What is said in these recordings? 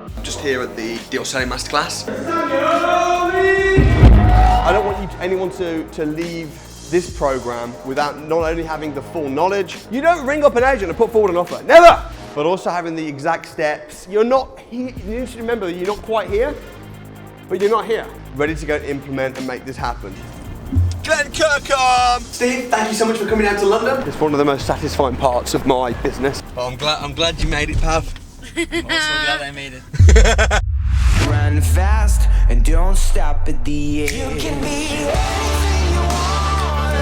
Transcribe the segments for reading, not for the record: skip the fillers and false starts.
I'm just here at the Deal Selling Masterclass. Samuel Leeds! I don't want anyone to leave this program without not only having the full knowledge. You don't ring up an agent and put forward an offer, never! But also having the exact steps. You're not here, you need to remember that you're not quite here, but you're not here. Ready to go and implement and make this happen. Glenn Kirkham! Steve, thank you so much for coming down to London. It's one of the most satisfying parts of my business. Oh, I'm glad you made it, Pav. I'm also glad I made it. Run fast and don't stop at the end. You can be anything you want.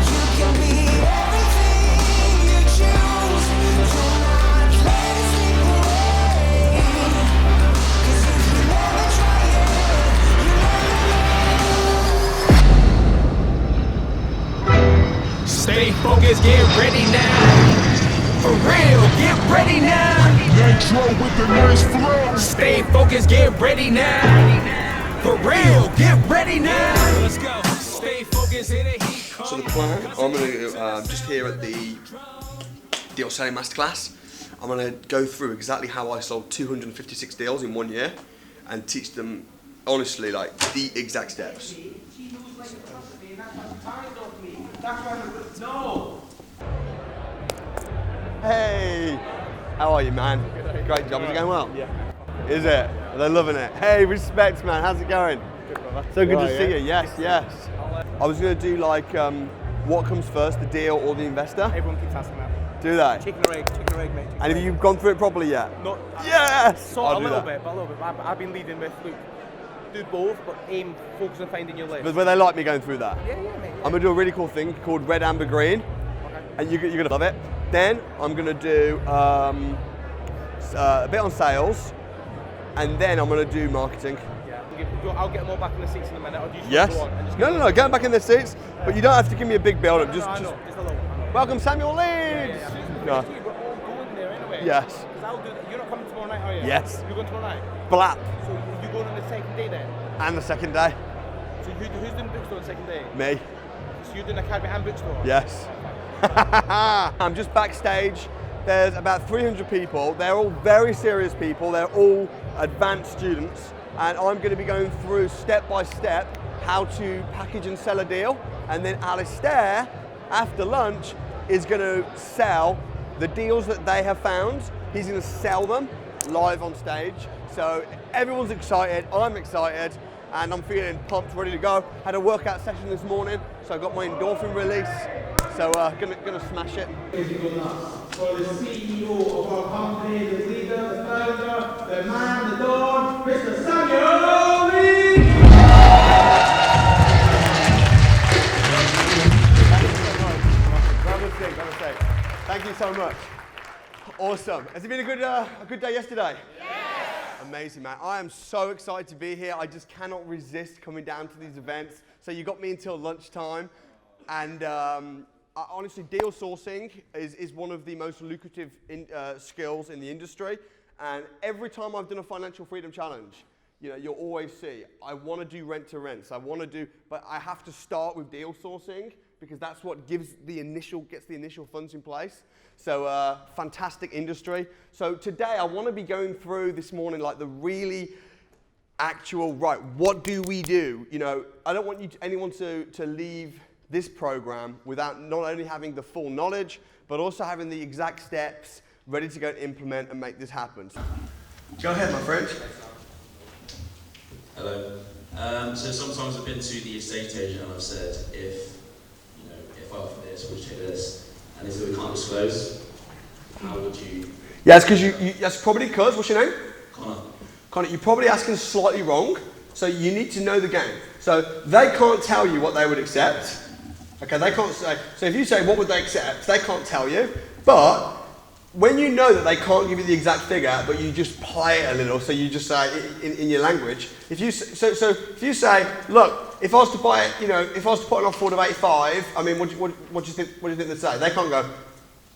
You can be everything you choose. Do not let it slip away. 'Cause if you never try it, you never know. Stay focused, get ready now. For real, get ready now. Nitro with the nice flow. Stay focused, get ready now. For real, get ready now. Let's go. Stay focused, hit a heat. So the plan, I'm going to, just here at the Deal Selling Masterclass, I'm going to go through exactly how I sold 256 deals in 1 year and teach them, honestly, like the exact steps. Hey, how are you, man? Great job. Is it going well? Yeah. Is it? Are they loving it? Hey, respect, man. How's it going? So good to see you. Yes, yes. I was going to do like, what comes first, the deal or the investor? Everyone keeps asking that. Do they? Chicken or egg, mate. And have you gone through it properly yet? Not. Yes! So a little bit. I've been leading with, look, do both, but focus on finding your list. But they like me going through that? Yeah, mate. Yeah. I'm going to do a really cool thing called red, amber, green. Okay. And you're going to love it. Then I'm going to do a bit on sales. And then I'm going to do marketing. Yeah. I'll get them all back in the seats in a minute. Or do you just Yes. go on and just No, get them back in their seats. But you don't have to give me a big build-up. No, Just I know. Just a little. welcome Samuel Leeds. We're all going there anyway. Yes. Because I'll do that. You're not coming tomorrow night, are you? Yes. You're going tomorrow night? Blap. So you're going on the second day then? And the second day, So who's doing bookstore on the second day? me. So you're doing academy and bookstore? Yes. I'm just backstage. There's about 300 people. They're all very serious people. They're all advanced students. And I'm going to be going through step by step how to package and sell a deal. And then Alistair, after lunch, is going to sell the deals that they have found. He's going to sell them live on stage. So everyone's excited. I'm excited. And I'm feeling pumped, ready to go. Had a workout session this morning, so I got my endorphin release. So gonna smash it. For the CEO of our company, the leader, the founder, the man, the Don, Mr. Samuel Leeds! Thank you so much. Awesome. Has it been a good day yesterday? Amazing, man. I am so excited to be here. I just cannot resist coming down to these events. So you got me until lunchtime. And honestly, deal sourcing is one of the most lucrative skills in the industry. And every time I've done a financial freedom challenge, you'll always see, I want to do rent to rents. But I have to start with deal sourcing because that's what gets the initial funds in place. So fantastic industry. So today I want to be going through this morning like the really actual, right, what do we do? I don't want anyone to leave this program without not only having the full knowledge, but also having the exact steps ready to go and implement and make this happen. Go ahead, my friend. Hello. So sometimes I've been to the estate agent and I've said, if I offer this, would you take this? And they said we can't disclose. How would you? Yes, because that's probably because, what's your name? Connor, you're probably asking slightly wrong. So you need to know the game. So they can't tell you what they would accept. Okay, they can't say. So if you say what would they accept, they can't tell you. But when you know that they can't give you the exact figure, but you just play it a little, so you just say in your language. If you say, look, if I was to buy it, if I was to put an offer of 85, I mean, what do you think? What do you think they'd say? They can't go,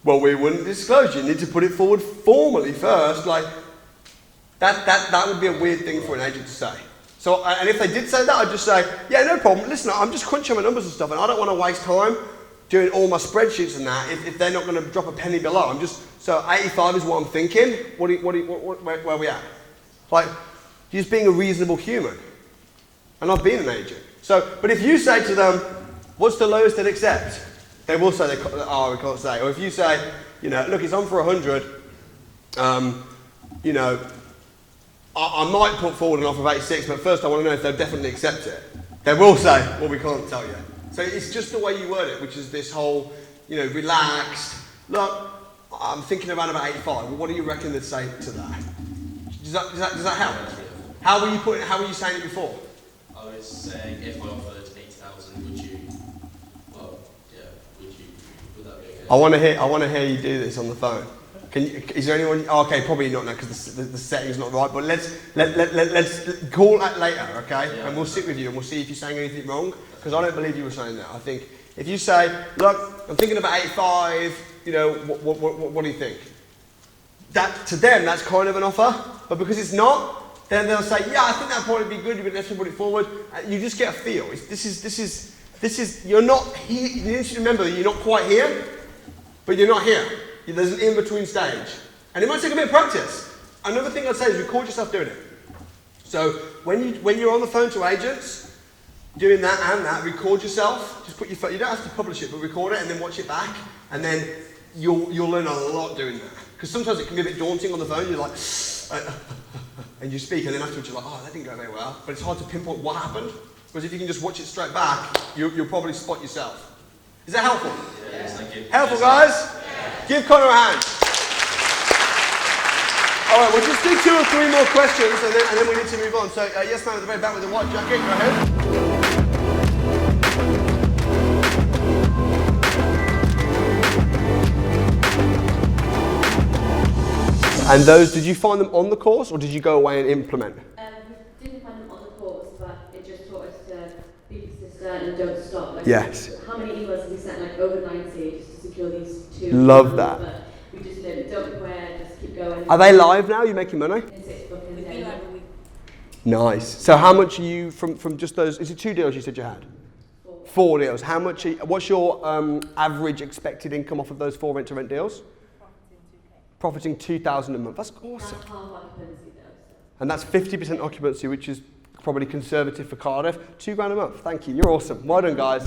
well, we wouldn't disclose. You need to put it forward formally first. Like that would be a weird thing for an agent to say. So, and if they did say that, I'd just say, yeah, no problem. Listen, I'm just crunching my numbers and stuff, and I don't want to waste time doing all my spreadsheets and that if they're not going to drop a penny below. So 85 is what I'm thinking. Where are we at? Like, you're just being a reasonable human. And not being an agent. So, but if you say to them, what's the lowest they'd accept? They will say, we can't say. Or if you say, you know, look, it's on for 100, you know, I might put forward an offer of 86, but first I want to know if they'll definitely accept it. They will say, well, we can't tell you. So it's just the way you word it, which is this whole, you know, relaxed, look, I'm thinking around about 85. Well, what do you reckon they'd say to that? Does that help? How were you saying it before? I was saying if I offered 80,000, would you, well, yeah, would that be okay? I want to hear you do this on the phone. Is there anyone? Oh, okay, probably not now because the setting's not right. But let's call that later, okay? Yeah. And we'll sit with you and we'll see if you're saying anything wrong. Because I don't believe you were saying that. I think if you say, look, I'm thinking about 85. You know, what do you think? That to them, that's kind of an offer. But because it's not, then they'll say, yeah, I think that'd probably be good. You could definitely put it forward. You just get a feel. This is. You're not here. You need to remember that you're not quite here, but you're not here. There's an in-between stage. And it might take a bit of practice. Another thing I'd say is record yourself doing it. So when you're on the phone to agents, doing that and that, record yourself. Just put your phone, you don't have to publish it, but record it and then watch it back. And then you'll learn a lot doing that. Because sometimes it can be a bit daunting on the phone. You're like, and you speak, and then afterwards you're like, oh, that didn't go very well. But it's hard to pinpoint what happened. Whereas if you can just watch it straight back, you'll probably spot yourself. Is that helpful? Yes, thank you. Helpful, guys? Give Connor a hand. All right, we'll just do 2 or 3 more questions and then we need to move on. So, yes, man, at the very back with the white jacket, go ahead. And those, did you find them on the course or did you go away and implement? We didn't find them on the course, but it just taught us to be persistent and don't stop. Like, yes. How many emails have we sent, like over 90, just to secure these 2? Love that. But we just don't quit, just keep going. Are they live now? Are you making money? In 6 bookings. We've been live a week. Nice. So how much are you from just those? Is it 2 deals you said you had? 4 deals. How much? What's your average expected income off of those 4 rent-to-rent deals? Profiting 2,000 a month. That's awesome. That's half occupancy though. So. And that's 50% occupancy, which is probably conservative for Cardiff. £2,000 a month. Thank you. You're awesome. Well done, guys.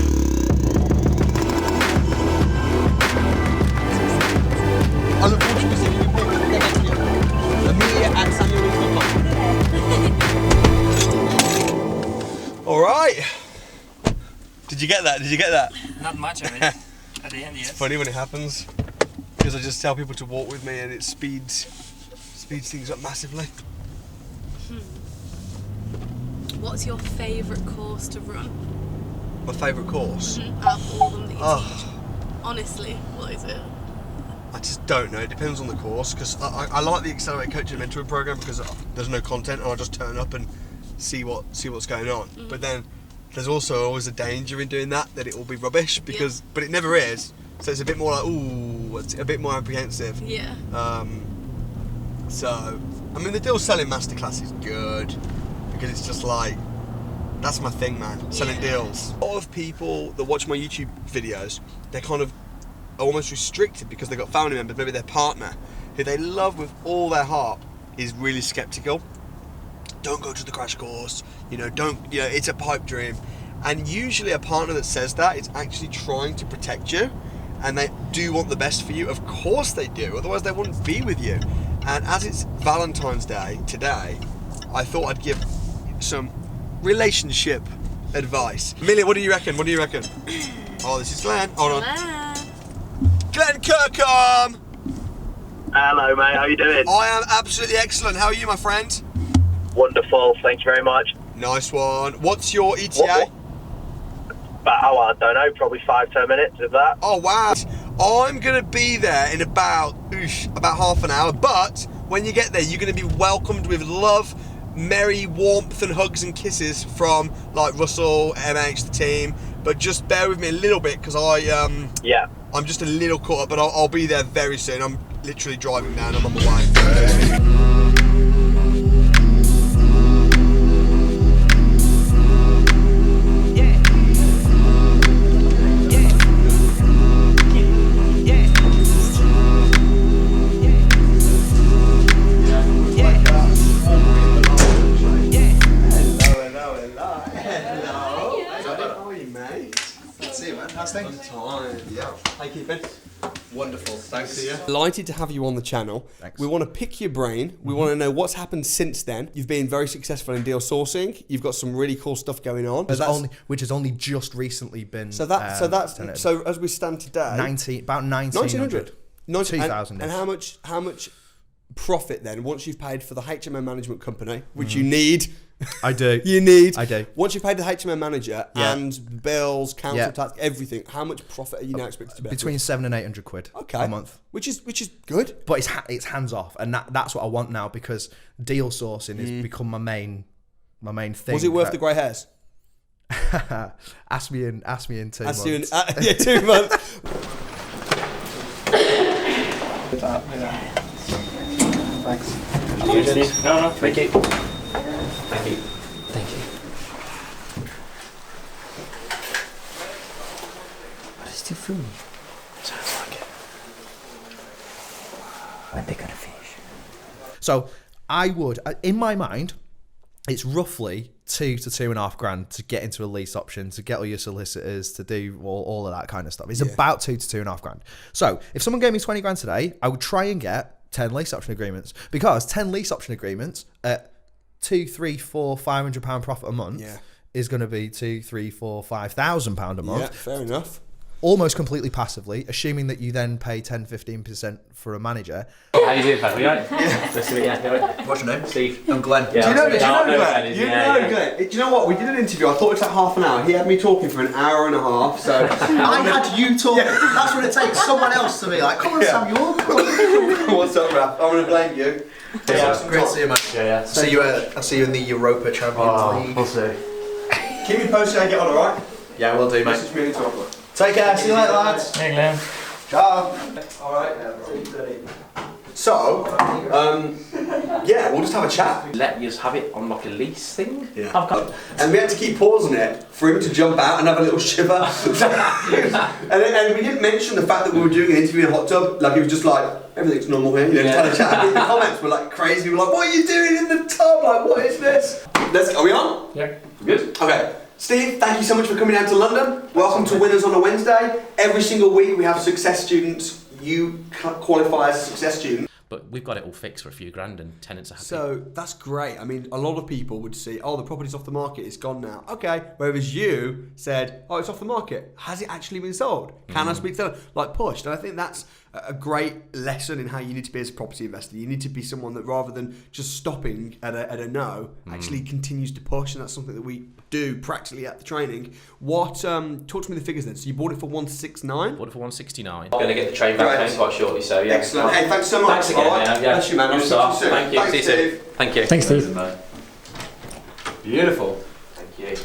I look forward to seeing you pick Amelia at SamuelLeeds.com. All right. Did you get that? Not much of it. At the end, yes. It's funny when it happens. Because I just tell people to walk with me and it speeds things up massively. What's your favourite course to run? My favourite course? Out of all of them that you teach. Honestly, what is it? I just don't know. It depends on the course. Because I like the Accelerate Coaching and Mentoring program because there's no content and I just turn up and see what's going on. But then there's also always a danger in doing that it will be rubbish because, but it never is. So it's a bit more like, ooh, it's a bit more apprehensive. Yeah. So, I mean, the deal selling masterclass is good because it's just like, that's my thing, man, selling deals. A lot of people that watch my YouTube videos, they're kind of almost restricted because they've got family members, maybe their partner, who they love with all their heart, is really skeptical. Don't go to the crash course, it's a pipe dream. And usually a partner that says that is actually trying to protect you. And they do want the best for you. Of course they do, otherwise they wouldn't be with you. And as it's Valentine's Day today, I thought I'd give some relationship advice. Amelia, what do you reckon? Oh, this is Glenn. Hold on. Glenn Kirkham! Hello, mate. How are you doing? I am absolutely excellent. How are you, my friend? Wonderful. Thank you very much. Nice one. What's your ETA? I don't know, probably 5-10 minutes, if that. Oh, wow. I'm going to be there in about half an hour, but when you get there, you're going to be welcomed with love, merry warmth and hugs and kisses from, like, Russell, MH, the team. But just bear with me a little bit, because I'm just a little caught up, but I'll be there very soon. I'm literally driving down, I'm on my way. How's things? Yeah. How you keeping? Wonderful. Thanks to you. Delighted to have you on the channel. Thanks. We want to pick your brain. We want to know what's happened since then. You've been very successful in deal sourcing. You've got some really cool stuff going on. Which has only just recently been. So as we stand today, about 1900. 2000. And how much profit then once you've paid for the HMO management company, which you need. I do. I do. Once you've paid the HMO manager and bills, council tax, everything, how much profit are you now expected to make? Between 700 and 800 quid a month. Which is good. But it's hands off, and that's what I want now, because deal sourcing has become my main thing. Was it worth the grey hairs? Ask me in 2 months. 2 months. Thanks. No, thank you. Thank you. Thank you. But it's still filming. Sounds like it. When they gonna finish? So I would, in my mind, it's roughly 2 to 2.5 grand to get into a lease option, to get all your solicitors, to do all of that kind of stuff. It's about 2 to 2.5 grand. So if someone gave me 20 grand today, I would try and get 10 lease option agreements, because 10 lease option agreements at £200, £300, £400, £500 profit a month is going to be £2,000, £3,000, £4,000, £5,000 a month. Yeah, fair enough. Almost completely passively, assuming that you then pay 10-15% for a manager. How you doing, pal? You alright? Nice to meet you. What's your name? Steve. I'm Glenn. Do you know Glenn? Glenn? Do you know what? We did an interview. I thought it was like half an hour. He had me talking for an hour and a half. So I had you talking. That's what it takes. Someone else to be like, come on, Samuel. What's up, Raph? I'm gonna blame you. Yeah, great to see you, man. Yeah. I'll see you in the Europa Champions League. We'll see. Keep me posted how you get on, alright? Yeah, we'll do, mate. This is really talking. Take care. See you later, lads. Hey, Glenn. Ciao. Alright. So, we'll just have a chat. Let you have it on like a lease thing? Yeah. And we had to keep pausing it for him to jump out and have a little shiver. and we didn't mention the fact that we were doing an interview in a hot tub. Like, it was just like, everything's normal here. You know, just had a chat. The comments were like crazy. We were like, what are you doing in the tub? Like, what is this? Are we on? Yeah. Good. Okay. Steve, thank you so much for coming down to London. Welcome to Winners on a Wednesday. Every single week we have success students. You qualify as a success student. But we've got it all fixed for a few grand and tenants are happy. So that's great. I mean, a lot of people would see, oh, the property's off the market, it's gone now. Okay. Whereas you said, oh, it's off the market. Has it actually been sold? Can I speak to them? Like, pushed. And I think that's a great lesson in how you need to be as a property investor. You need to be someone that, rather than just stopping at a no, actually continues to push. And that's something that we do practically at the training. What, talk to me the figures then. So you bought it for 169? Bought it for 169. I'm going to get the train back home quite shortly, so yeah. Excellent. Hey, thanks so much. Thanks again, right. Bless you, man. I'll see you soon. Thank you. Thanks, See you Steve. soon. Thank you. Thanks, Steve. Beautiful. Thank you.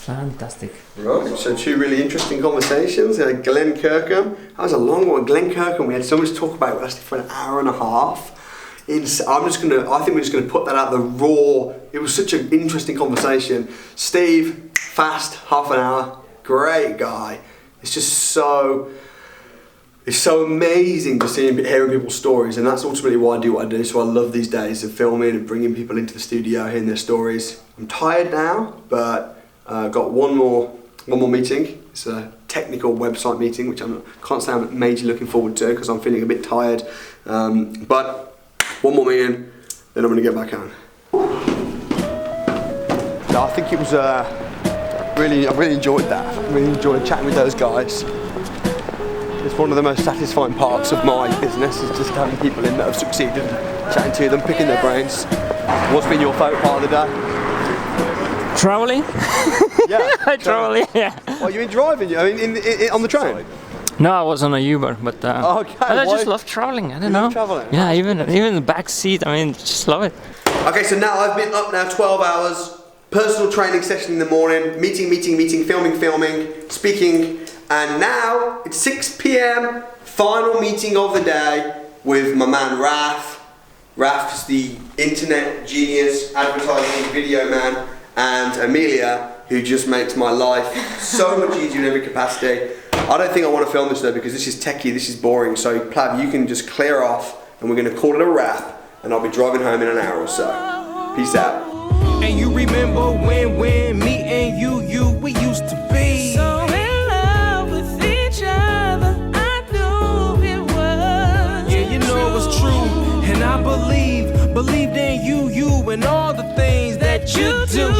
Fantastic. Right, so 2 really interesting conversations. Glenn Kirkham. That was a long one. Glenn Kirkham, we had so much to talk about. We lasted for an hour and a half. I think we're just gonna put that out the raw. It was such an interesting conversation. Steve, fast, half an hour, great guy. It's just so amazing to see and hearing people's stories, and that's ultimately why I do what I do. So I love these days of filming and bringing people into the studio, hearing their stories. I'm tired now, but got one more meeting. It's a technical website meeting, which can't say I'm majorly looking forward to because I'm feeling a bit tired. But one more meeting, then I'm going to get back home. So I think it was I really enjoyed that. I really enjoyed chatting with those guys. It's one of the most satisfying parts of my business, is just having people in that have succeeded, chatting to them, picking their brains. What's been your favourite part of the day? Traveling? Yeah. Traveling, yeah. Well, you been driving? I mean, on the train? No, I was on a Uber, but okay, I just love traveling. I don't know. Love traveling? Yeah, even the back seat. I mean, just love it. Okay, so now I've been up now 12 hours. Personal training session in the morning. Meeting, filming, speaking, and now it's 6 p.m. Final meeting of the day with my man Raph. Raph's the internet genius, advertising video man, and Amelia, who just makes my life so much easier in every capacity. I don't think I want to film this though, because this is techie, this is boring, so Plav, you can just clear off and we're going to call it a wrap, and I'll be driving home in an hour or so. Peace out. And you remember when me and you we used to be so in love. doing all the things that you do.